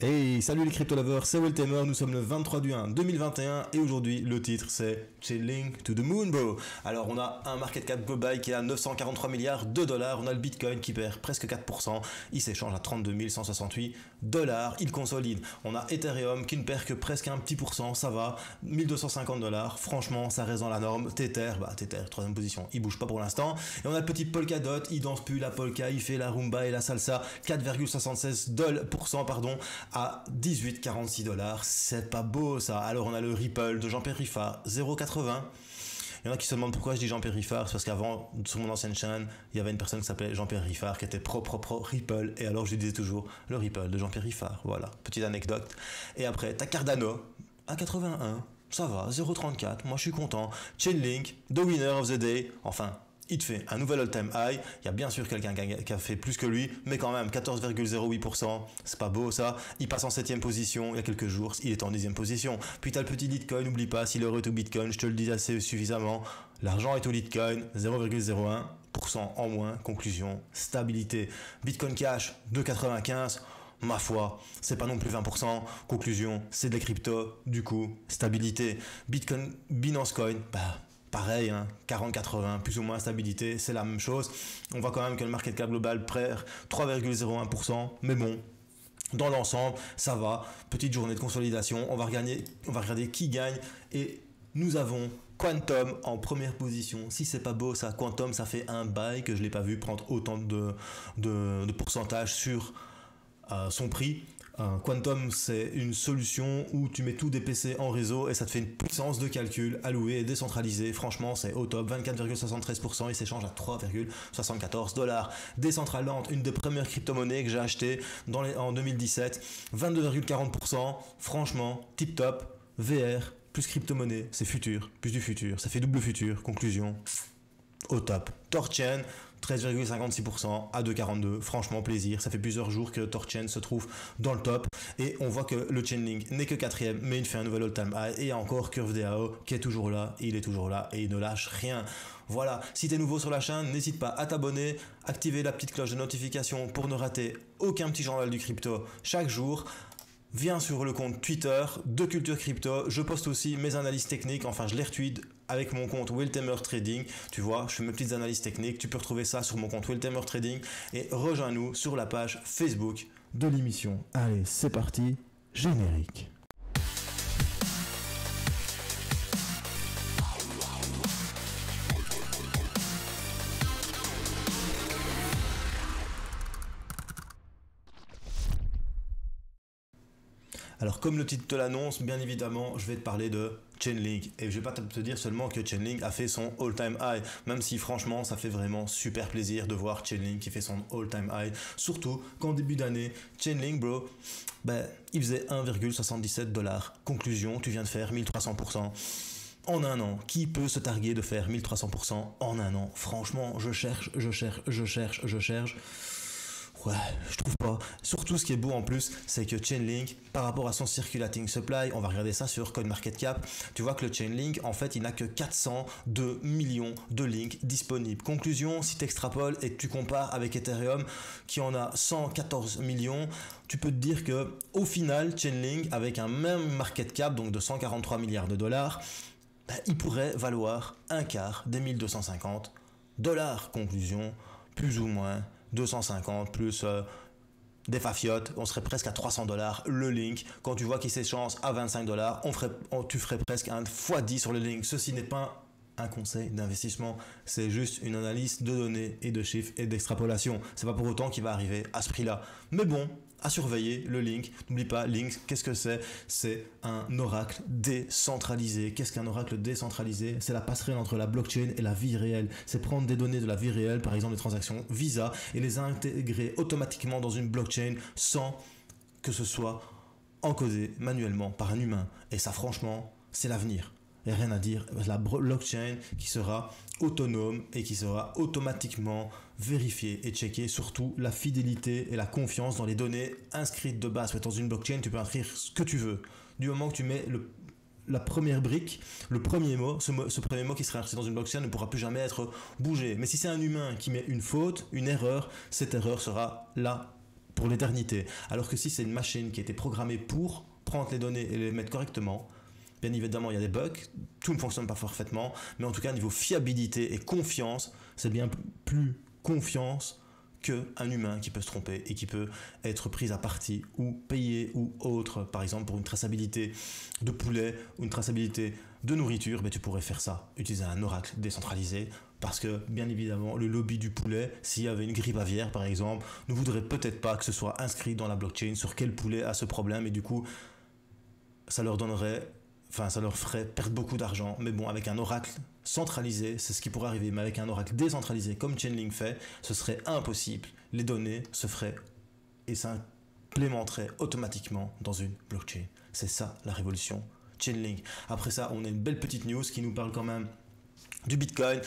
Hey, salut les crypto lovers, c'est Weltemer, nous sommes le 23 du 1 2021 et aujourd'hui le titre c'est Chilling to the Moon bro. Alors on a un market cap global qui est à 943 milliards de dollars, on a le Bitcoin qui perd presque 4%, il s'échange à 32 168 dollars, il consolide. On a Ethereum qui ne perd que presque un petit pourcent, ça va, 1250 dollars, franchement ça reste dans la norme. Tether, troisième position, il bouge pas pour l'instant. Et on a le petit Polkadot, il danse plus la polka, il fait la rumba et la salsa, 4,76% pardon, à 18,46 dollars, c'est pas beau ça. Alors on a le Ripple de Jean-Pierre Riffard, 0,80. Il y en a qui se demandent pourquoi je dis Jean-Pierre Riffard, c'est parce qu'avant, sur mon ancienne chaîne, il y avait une personne qui s'appelait Jean-Pierre Riffard qui était pro Ripple, et alors je lui disais toujours le Ripple de Jean-Pierre Riffard, voilà, petite anecdote. Et après, t'as Cardano à 81, ça va, 0,34, moi je suis content. Chainlink, the winner of the day, enfin, il te fait un nouvel all-time high. Il y a bien sûr quelqu'un qui a fait plus que lui, mais quand même 14,08%, c'est pas beau ça. Il passe en 7ème position il y a quelques jours, il est en 10ème position. Puis tu as le petit Litecoin, n'oublie pas, si l'euro est au Bitcoin, je te le dis assez suffisamment, l'argent est au Litecoin, 0,01% en moins. Conclusion, stabilité. Bitcoin Cash, 2,95%. Ma foi, c'est pas non plus 20%. Conclusion, c'est des cryptos, du coup, stabilité. Bitcoin, Binance Coin, pareil, hein, 40-80, plus ou moins stabilité, c'est la même chose. On voit quand même que le market cap global perd 3,01%, mais bon, dans l'ensemble, ça va. Petite journée de consolidation, on va regarder qui gagne et nous avons Quantum en première position. Si c'est pas beau ça, Quantum, ça fait un bail que je l'ai pas vu prendre autant de pourcentage sur son prix. Quantum, c'est une solution où tu mets tout des PC en réseau et ça te fait une puissance de calcul allouée et décentralisée. Franchement, c'est au top. 24,73%, il s'échange à 3,74 dollars. Decentraland, une des premières crypto-monnaies que j'ai achetées en 2017. 22,40%. Franchement, tip top. VR, plus crypto-monnaie, c'est futur, plus du futur. Ça fait double futur. Conclusion, au top. Torchain, 13,56% à 2,42. Franchement, plaisir. Ça fait plusieurs jours que Torchain se trouve dans le top. Et on voit que le Chainlink n'est que 4ème, mais il fait un nouvel all-time high. Et il y a encore CurveDAO qui est toujours là. Et il est toujours là. Et il ne lâche rien. Voilà. Si tu es nouveau sur la chaîne, n'hésite pas à t'abonner, activer la petite cloche de notification pour ne rater aucun petit journal du crypto chaque jour. Viens sur le compte Twitter de Culture Crypto. Je poste aussi mes analyses techniques. Enfin, je les retweet avec mon compte Weltemer Trading. Tu vois, je fais mes petites analyses techniques. Tu peux retrouver ça sur mon compte Weltemer Trading. Et rejoins-nous sur la page Facebook de l'émission. Allez, c'est parti. Générique. Alors comme le titre te l'annonce, bien évidemment, je vais te parler de Chainlink. Et je vais pas te dire seulement que Chainlink a fait son all-time high, même si franchement, ça fait vraiment super plaisir de voir Chainlink qui fait son all-time high. Surtout qu'en début d'année, Chainlink, bro, il faisait 1,77 dollars. Conclusion, tu viens de faire 1300%. En un an, qui peut se targuer de faire 1300% en un an? Franchement, je cherche. Ouais, je trouve pas. Surtout, ce qui est beau en plus, c'est que Chainlink, par rapport à son circulating supply, on va regarder ça sur CoinMarketCap, tu vois que le Chainlink, en fait, il n'a que 402 millions de links disponibles. Conclusion, si tu extrapoles et que tu compares avec Ethereum, qui en a 114 millions, tu peux te dire que au final, Chainlink, avec un même market cap, donc de 143 milliards de dollars, il pourrait valoir un quart des 1250 dollars. Conclusion, plus ou moins 250 plus des fafiotes, on serait presque à 300 dollars le link. Quand tu vois qu'il s'échange à 25 dollars, tu ferais presque un x10 sur le link. Ceci n'est pas un conseil d'investissement, c'est juste une analyse de données et de chiffres et d'extrapolation. C'est pas pour autant qu'il va arriver à ce prix-là. Mais bon, à surveiller le Link. N'oublie pas, Link, qu'est-ce que c'est? C'est un oracle décentralisé. Qu'est-ce qu'un oracle décentralisé? C'est la passerelle entre la blockchain et la vie réelle. C'est prendre des données de la vie réelle, par exemple des transactions Visa, et les intégrer automatiquement dans une blockchain sans que ce soit encodé manuellement par un humain. Et ça, franchement, c'est l'avenir. Il n'y a rien à dire. La blockchain qui sera autonome et qui sera automatiquement vérifiée et checkée, surtout la fidélité et la confiance dans les données inscrites de base. Dans une blockchain, tu peux inscrire ce que tu veux. Du moment que tu mets la première brique, le premier mot, ce premier mot qui sera inscrit dans une blockchain ne pourra plus jamais être bougé. Mais si c'est un humain qui met une faute, une erreur, cette erreur sera là pour l'éternité. Alors que si c'est une machine qui a été programmée pour prendre les données et les mettre correctement, bien évidemment il y a des bugs, tout ne fonctionne pas parfaitement, mais en tout cas niveau fiabilité et confiance, c'est bien plus confiance qu'un humain qui peut se tromper et qui peut être pris à partie ou payé ou autre. Par exemple, pour une traçabilité de poulet ou une traçabilité de nourriture, ben tu pourrais faire ça, utiliser un oracle décentralisé, parce que bien évidemment le lobby du poulet, s'il y avait une grippe aviaire par exemple, ne voudrait peut-être pas que ce soit inscrit dans la blockchain sur quel poulet a ce problème, et du coup ça leur donnerait, enfin ça leur ferait perdre beaucoup d'argent. Mais bon, avec un oracle centralisé, c'est ce qui pourrait arriver, mais avec un oracle décentralisé comme Chainlink fait, ce serait impossible. Les données se feraient et s'implémenteraient automatiquement dans une blockchain. C'est ça la révolution Chainlink. Après ça, on a une belle petite news qui nous parle quand même du Bitcoin.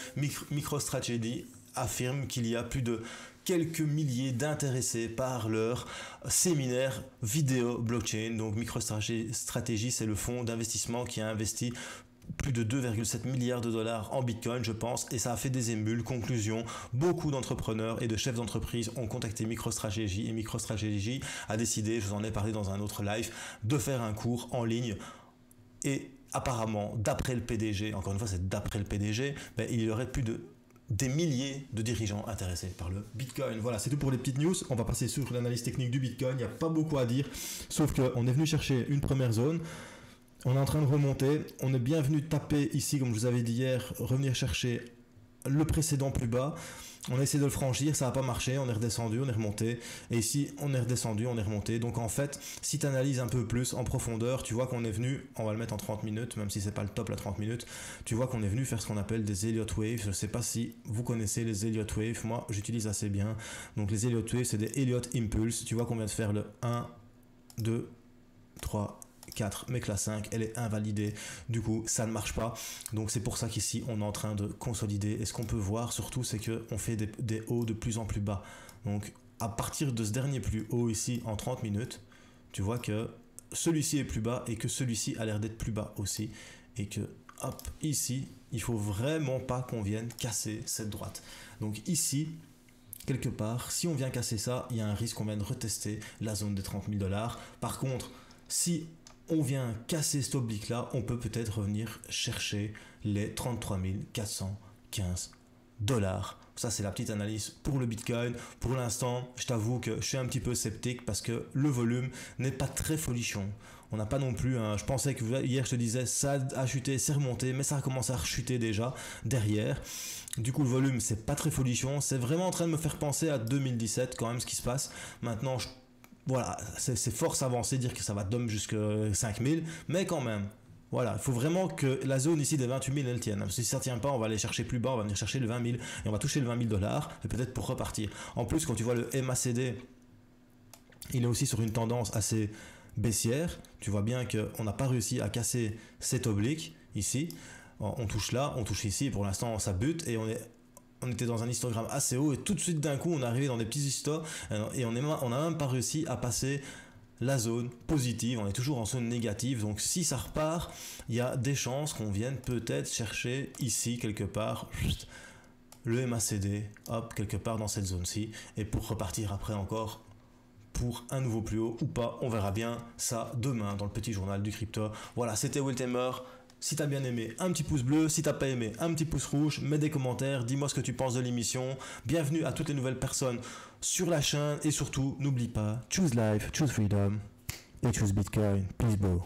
MicroStrategy affirme qu'il y a plus de quelques milliers d'intéressés par leur séminaire vidéo blockchain. Donc MicroStrategy, c'est le fonds d'investissement qui a investi plus de 2,7 milliards de dollars en Bitcoin, je pense, et ça a fait des émules. Conclusion, beaucoup d'entrepreneurs et de chefs d'entreprise ont contacté MicroStrategy, et MicroStrategy a décidé, je vous en ai parlé dans un autre live, de faire un cours en ligne. Et apparemment, d'après le PDG, encore une fois c'est d'après le PDG, ben, il y aurait des milliers de dirigeants intéressés par le Bitcoin. Voilà, c'est tout pour les petites news. On va passer sur l'analyse technique du Bitcoin. Il n'y a pas beaucoup à dire, sauf qu'on est venu chercher une première zone. On est en train de remonter. On est bien venu taper ici, comme je vous avais dit hier, revenir chercher le précédent plus bas. On a essayé de le franchir, ça n'a pas marché, on est redescendu, on est remonté, et ici on est redescendu, on est remonté. Donc en fait, si tu analyses un peu plus en profondeur, tu vois qu'on est venu, on va le mettre en 30 minutes, même si c'est pas le top la 30 minutes, tu vois qu'on est venu faire ce qu'on appelle des Elliott Waves. Je ne sais pas si vous connaissez les Elliott Waves, moi j'utilise assez bien. Donc les Elliott Waves, c'est des Elliott Impulse. Tu vois qu'on vient de faire le 1, 2, 3, 4, mais que la 5 elle est invalidée, du coup ça ne marche pas. Donc c'est pour ça qu'ici on est en train de consolider, et ce qu'on peut voir surtout c'est qu'on fait des hauts de plus en plus bas. Donc à partir de ce dernier plus haut ici en 30 minutes, tu vois que celui-ci est plus bas et que celui-ci a l'air d'être plus bas aussi, et que hop ici il faut vraiment pas qu'on vienne casser cette droite. Donc ici quelque part, si on vient casser ça, il y a un risque qu'on vienne retester la zone des 30 000 $. Par contre, si on vient casser cet oblique là, on peut peut-être revenir chercher les 33 415 $. Ça c'est la petite analyse pour le Bitcoin. Pour l'instant, je t'avoue que je suis un petit peu sceptique parce que le volume n'est pas très folichon. On n'a pas non plus je pensais que hier je te disais ça a chuté, c'est remonté, mais ça a commencé à rechuter déjà derrière. Du coup le volume c'est pas très folichon, c'est vraiment en train de me faire penser à 2017 quand même ce qui se passe. Maintenant voilà, c'est force avancée dire que ça va dump jusqu'à 5000, mais quand même, voilà, il faut vraiment que la zone ici des 28 000 elle tienne. Si ça ne tient pas, on va aller chercher plus bas, on va venir chercher le 20 000 et on va toucher le 20 000 $, et peut-être pour repartir. En plus, quand tu vois le MACD, il est aussi sur une tendance assez baissière. Tu vois bien qu'on n'a pas réussi à casser cet oblique ici. On touche là, on touche ici, pour l'instant ça bute et on était dans un histogramme assez haut, et tout de suite d'un coup on est arrivé dans des petits histos et on n'a même pas réussi à passer la zone positive, on est toujours en zone négative. Donc si ça repart, il y a des chances qu'on vienne peut-être chercher ici quelque part le MACD, hop, quelque part dans cette zone-ci, et pour repartir après encore pour un nouveau plus haut ou pas, on verra bien ça demain dans le petit journal du crypto. Voilà, c'était Wiltemer. Si t'as bien aimé, un petit pouce bleu. Si t'as pas aimé, un petit pouce rouge. Mets des commentaires, dis-moi ce que tu penses de l'émission. Bienvenue à toutes les nouvelles personnes sur la chaîne. Et surtout, n'oublie pas, choose life, choose freedom et choose Bitcoin. Please bro.